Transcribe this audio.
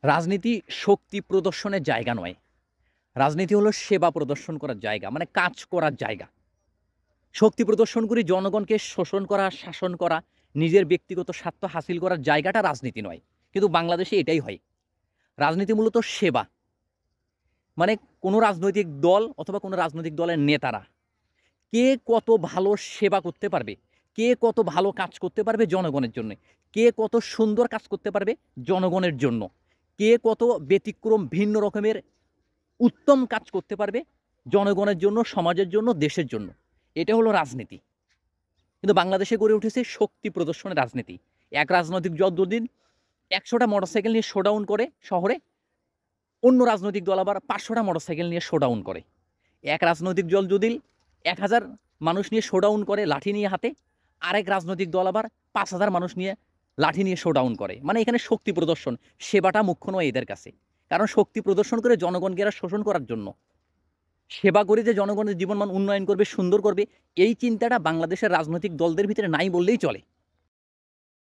রাজনীতি শক্তি প্রদর্শনের জায়গা নয়। রাজনীতি হলো সেবা প্রদর্শন করার জায়গা, মানে কাজ করার জায়গা। শক্তি প্রদর্শন করে জনগণকে শোষণ করা, শাসন করা, নিজের ব্যক্তিগত স্বার্থ হাসিল করার জায়গাটা রাজনীতি নয়। কিন্তু বাংলাদেশে এটাই হয়। রাজনীতি মূলত সেবা। মানে কোনো রাজনৈতিক দল অথবা কোনো রাজনৈতিক দলের নেতারা কে কত ভালো সেবা করতে পারবে, কে কত ভালো কাজ করতে পারবে জনগণের জন্য, কে কত সুন্দর কাজ করতে পারবে জনগণের জন্য, কে কত ব্যতিক্রম ভিন্ন রকমের উত্তম কাজ করতে পারবে জনগণের জন্য, সমাজের জন্য, দেশের জন্য। এটা হলো রাজনীতি। কিন্তু বাংলাদেশে গড়ে উঠেছে শক্তি প্রদর্শনের রাজনীতি। এক রাজনৈতিক দল যদি ১০০টা মোটরসাইকেল নিয়ে শোডাউন করে শহরে, অন্য রাজনৈতিক দল আবার ৫০০টা মোটরসাইকেল নিয়ে শোডাউন করে। এক রাজনৈতিক দল যদি ১,০০০ মানুষ নিয়ে শোডাউন করে লাঠি নিয়ে হাতে, আরেক রাজনৈতিক দল আবার ৫,০০০ মানুষ নিয়ে লাঠি নিয়ে শোডাউন করে। মানে এখানে শক্তি প্রদর্শন, সেবাটা মুখ্য নয় এদের কাছে। কারণ শক্তি প্রদর্শন করে জনগণকে এরা শোষণ করার জন্য। সেবা করে যে জনগণের জীবনমান উন্নয়ন করবে, সুন্দর করবে, এই চিন্তাটা বাংলাদেশের রাজনৈতিক দলদের ভিতরে নাই বললেই চলে।